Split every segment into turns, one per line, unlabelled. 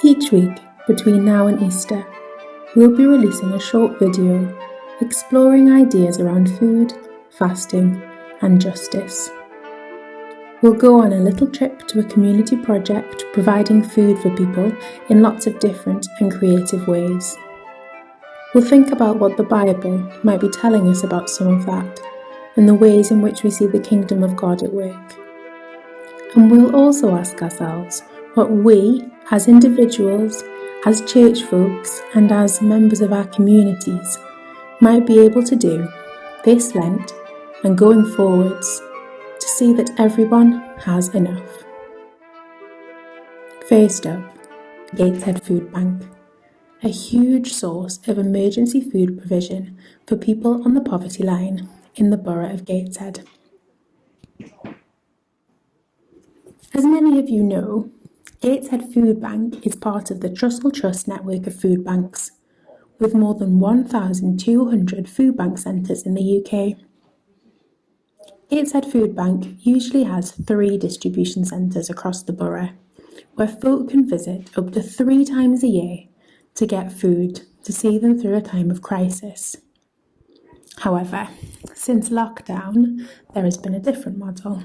Each week, between now and Easter, we'll be releasing a short video exploring ideas around food, fasting, and justice. We'll go on a little trip to a community project providing food for people in lots of different and creative ways. We'll think about what the Bible might be telling us about some of that and the ways in which we see the kingdom of God at work. And we'll also ask ourselves what we, as individuals, as church folks, and as members of our communities, might be able to do this Lent and going forwards to see that everyone has enough. First up, Gateshead Foodbank, a huge source of emergency food provision for people on the poverty line in the borough of Gateshead. As many of you know, Gateshead Foodbank is part of the Trussell Trust network of food banks, with more than 1,200 food bank centres in the UK. Gateshead Foodbank usually has 3 distribution centres across the borough, where folk can visit up to 3 times a year to get food to see them through a time of crisis. However, since lockdown, there has been a different model.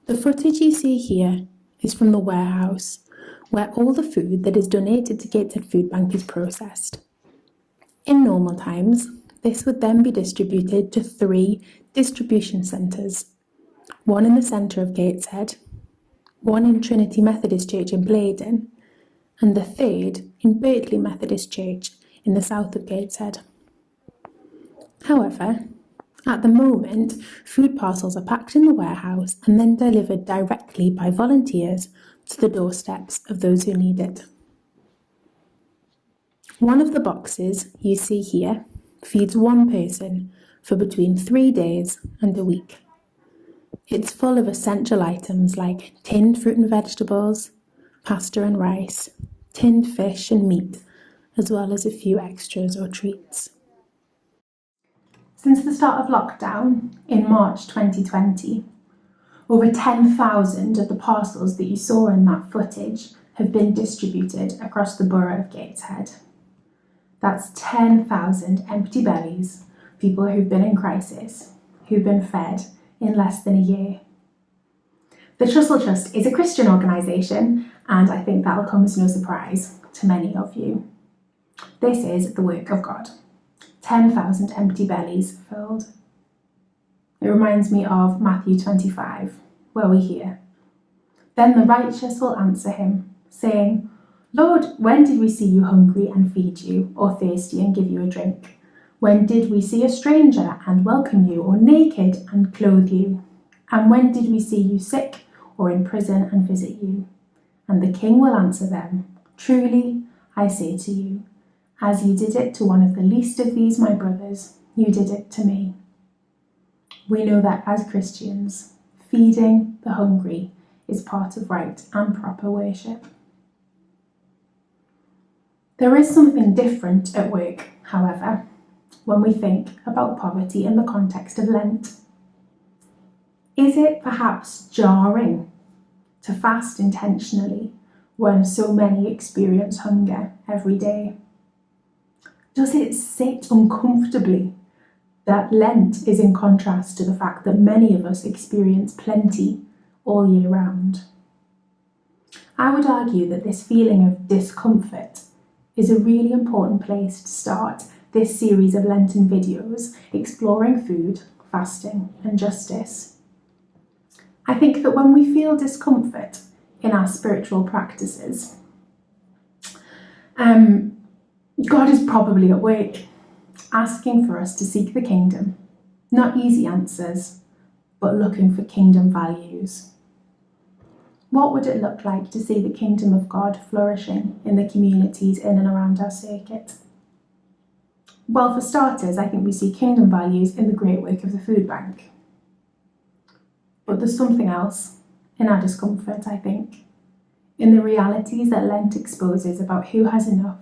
The footage you see here is from the warehouse, where all the food that is donated to Gateshead Foodbank is processed. In normal times, this would then be distributed to 3 distribution centres, one in the centre of Gateshead, one in Trinity Methodist Church in Blaydon, and the third in Birtley Methodist Church in the south of Gateshead. However, at the moment, food parcels are packed in the warehouse and then delivered directly by volunteers to the doorsteps of those who need it. One of the boxes you see here feeds one person for between 3 days and a week. It's full of essential items like tinned fruit and vegetables, pasta and rice, tinned fish and meat, as well as a few extras or treats. Since the start of lockdown in March 2020, over 10,000 of the parcels that you saw in that footage have been distributed across the borough of Gateshead. That's 10,000 empty bellies, people who've been in crisis, who've been fed in less than a year. The Trussell Trust is a Christian organisation, and I think that'll come as no surprise to many of you. This is the work of God. 10,000 empty bellies filled. It reminds me of Matthew 25, where we hear, "Then the righteous will answer him, saying, 'Lord, when did we see you hungry and feed you, or thirsty and give you a drink? When did we see a stranger and welcome you, or naked and clothe you? And when did we see you sick or in prison and visit you?' And the king will answer them, 'Truly, I say to you, as you did it to one of the least of these my brothers, you did it to me.'" We know that as Christians, feeding the hungry is part of right and proper worship. There is something different at work, however, when we think about poverty in the context of Lent. Is it perhaps jarring to fast intentionally when so many experience hunger every day? Does it sit uncomfortably that Lent is in contrast to the fact that many of us experience plenty all year round? I would argue that this feeling of discomfort is a really important place to start this series of Lenten videos exploring food, fasting, and justice. I think that when we feel discomfort in our spiritual practices, God is probably at work, asking for us to seek the kingdom, not easy answers, but looking for kingdom values. What would it look like to see the kingdom of God flourishing in the communities in and around our circuit? Well, for starters, I think we see kingdom values in the great work of the food bank. But there's something else in our discomfort, I think, in the realities that Lent exposes about who has enough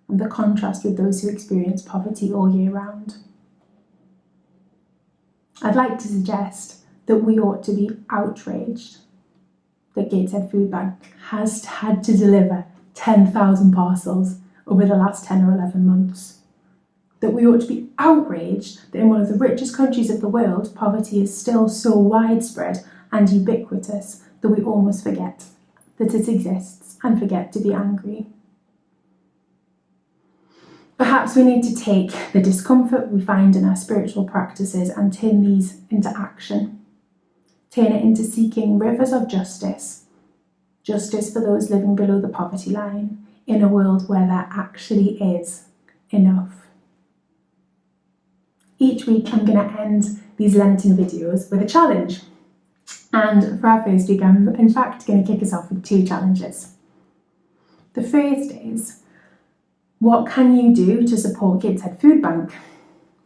and the contrast with those who experience poverty all year round. I'd like to suggest that we ought to be outraged that Gateshead Foodbank has had to deliver 10,000 parcels over the last 10 or 11 months. That we ought to be outraged that in one of the richest countries of the world, poverty is still so widespread and ubiquitous that we almost forget that it exists and forget to be angry. Perhaps we need to take the discomfort we find in our spiritual practices and turn these into action. Turn it into seeking rivers of justice for those living below the poverty line in a world where there actually is enough. Each week I'm going to end these Lenten videos with a challenge. And for our first week, I'm in fact going to kick us off with 2 challenges. The first is, what can you do to support Gateshead Foodbank?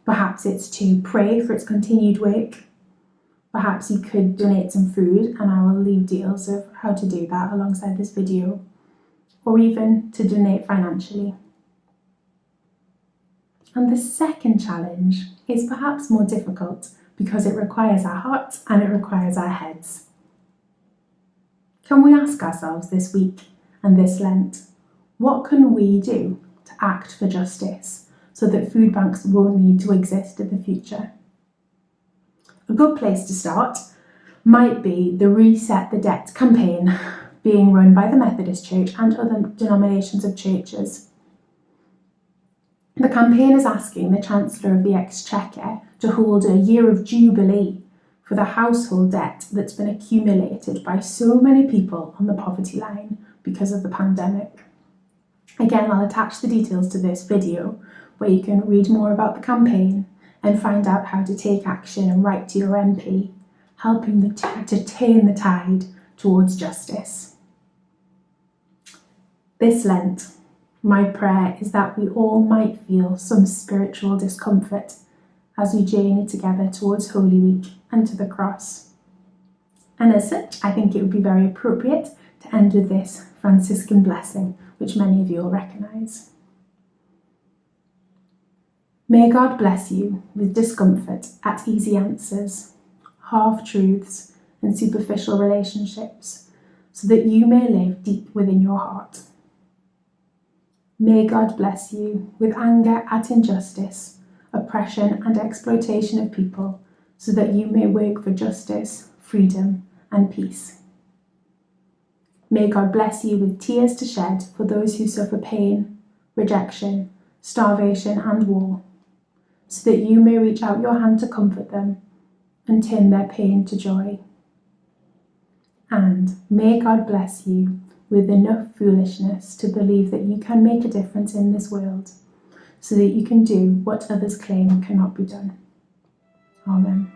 Perhaps it's to pray for its continued work. Perhaps you could donate some food, and I will leave details of how to do that alongside this video, or even to donate financially. And the second challenge is perhaps more difficult because it requires our hearts and it requires our heads. Can we ask ourselves this week and this Lent, what can we do to act for justice so that food banks won't need to exist in the future? A good place to start might be the Reset the Debt campaign being run by the Methodist Church and other denominations of churches. The campaign is asking the Chancellor of the Exchequer to hold a year of jubilee for the household debt that's been accumulated by so many people on the poverty line because of the pandemic. Again, I'll attach the details to this video where you can read more about the campaign and find out how to take action and write to your MP, helping to turn the tide towards justice. This Lent, my prayer is that we all might feel some spiritual discomfort as we journey together towards Holy Week and to the cross. And as such, I think it would be very appropriate to end with this Franciscan blessing, which many of you will recognise. May God bless you with discomfort at easy answers, half-truths and superficial relationships, so that you may live deep within your heart. May God bless you with anger at injustice, oppression and exploitation of people, so that you may work for justice, freedom and peace. May God bless you with tears to shed for those who suffer pain, rejection, starvation and war, so that you may reach out your hand to comfort them and turn their pain to joy. And may God bless you with enough foolishness to believe that you can make a difference in this world, so that you can do what others claim cannot be done. Amen.